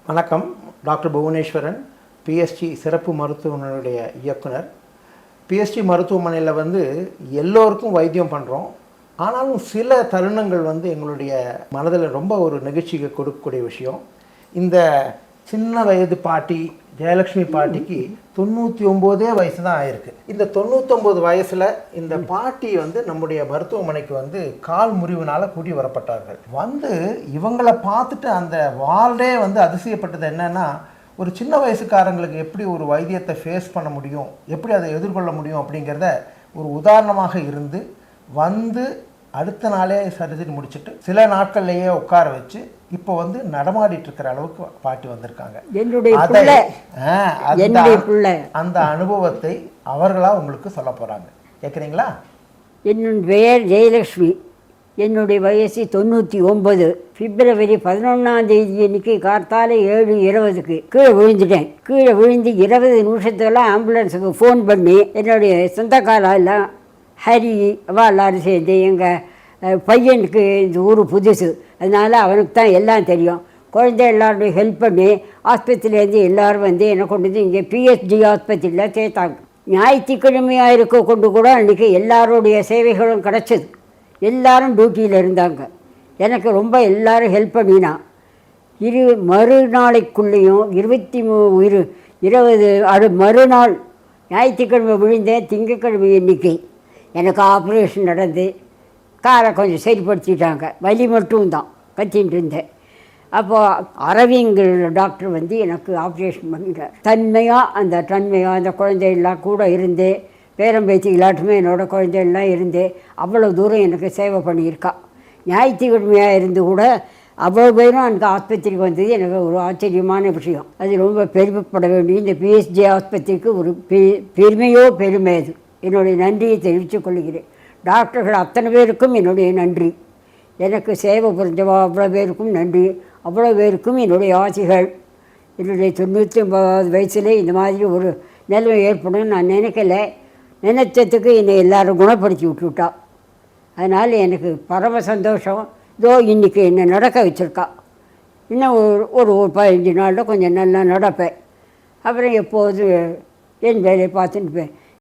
வணக்கம். Doctor Bhuvaneswaran, BST சிறப்பு மருத்துவமனையுடைய இயக்குனர். பிஎஸ்டி மருத்துவமனையில் எல்லோருக்கும் வைத்தியம் பண்ணுறோம். ஆனாலும் சில தருணங்கள் எங்களுடைய மனதில் ரொம்ப ஒரு நெகிழ்ச்சியை கொடுக்கக்கூடிய விஷயம். இந்த சின்ன வயது பாட்டி ஜெயலக்ஷ்மி பாட்டிக்கு 99 வயசு தான் ஆயிருக்கு. இந்த 99 வயசில் இந்த பாட்டி நம்முடைய மருத்துவமனைக்கு கால் முறிவுனால் கூட்டி வரப்பட்டார்கள். இவங்களை பார்த்துட்டு அந்த வார்டே அதிசயப்பட்டது என்னன்னா, ஒரு சின்ன வயசுக்காரங்களுக்கு எப்படி ஒரு வைத்தியத்தை ஃபேஸ் பண்ண முடியும், எப்படி அதை எதிர்கொள்ள முடியும் அப்படிங்கிறத ஒரு உதாரணமாக இருந்து அடுத்த நாளே சர்ஜரி முடிச்சுட்டு சில நாட்கள்லேயே உட்கார வச்சு இப்போ நடமாடிட்டு இருக்கிற அளவுக்கு பாட்டி வந்திருக்காங்க. அந்த அனுபவத்தை அவர்களா உங்களுக்கு சொல்ல போறாங்க. கேட்குறீங்களா? என்னுடைய பெயர் ஜெயலக்ஷ்மி. என்னுடைய வயசு 99. பிப்ரவரி 11 அன்னைக்கு கார்த்தால 7:20 கீழே விழுந்துட்டேன். கீழே விழுந்து 20 நிமிஷத்துக்கெல்லாம் ஆம்புலன்ஸுக்கு ஃபோன் பண்ணி என்னுடைய சொந்தக்காரெல்லாம் ஹரி எல்லாரும் சேர்ந்து எங்கள் பையனுக்கு இந்த ஊர் புதுசு, அதனால் அவனுக்கு தான் எல்லாம் தெரியும். குழந்தை எல்லாருடைய ஹெல்ப் பண்ணி ஆஸ்பத்திரியிலேருந்து எல்லோரும் என்னை கொண்டு இங்கே பிஎஸ்டி ஆஸ்பத்திரியில் சேர்த்தாங்க. ஞாயிற்றுக்கிழமையாக இருக்க கொண்டு கூட அன்றைக்கி எல்லாருடைய சேவைகளும் கிடச்சிது. எல்லாரும் டியூட்டியில் இருந்தாங்க. எனக்கு ரொம்ப எல்லோரும் ஹெல்ப் பண்ணினா. மறுநாளைக்குள்ளேயும் 20 மறுநாள் ஞாயிற்றுக்கிழமை விழுந்தேன். திங்கக்கிழமை எண்ணிக்கை எனக்கு ஆப்ரேஷன் நடந்து காரை கொஞ்சம் சரிப்படுத்திட்டாங்க. வலி மட்டும்தான் கத்தின்னு இருந்தேன். அப்போது அரவிங்கர் டாக்டர் எனக்கு ஆப்ரேஷன் பண்ணிட்டார். தன்மையாக அந்த குழந்தையெல்லாம் கூட இருந்து, பேரம்பேத்தி எல்லாட்டுமே என்னோடய குழந்தையெல்லாம் இருந்து அவ்வளோ தூரம் எனக்கு சேவை பண்ணியிருக்கா. ஞாயிற்றுக்கிழமையாக இருந்து கூட அவ்வளோ பேரும் எனக்கு ஆஸ்பத்திரிக்கு வந்தது எனக்கு ஒரு ஆச்சரியமான விஷயம். அது ரொம்ப பெருமைப்பட வேண்டிய இந்த பிஎஸ்டி ஆஸ்பத்திரிக்கு ஒரு பெருமை அது. என்னுடைய நன்றியை தெரிவித்துக் கொள்கிறேன். டாக்டர்கள் அத்தனை பேருக்கும் என்னுடைய நன்றி. எனக்கு சேவை புரிஞ்சவா அவ்வளோ பேருக்கும் நன்றி. அவ்வளோ பேருக்கும் என்னுடைய ஆசைகள். என்னுடைய 99 வயசுல இந்த மாதிரி ஒரு நிலைமை ஏற்படும் நான் நினைக்கல. நினைச்சதுக்கு என்னை எல்லோரும் குணப்படுத்தி விட்டுவிட்டா. அதனால் எனக்கு பரம சந்தோஷம். இன்றைக்கி என்னை நடக்க வச்சுருக்கா. இன்னும் ஒரு 15 நாளில் கொஞ்சம் நல்லா நடப்பேன். அப்புறம் எப்போது என் வேலையை பார்த்துட்டுப்பேன்.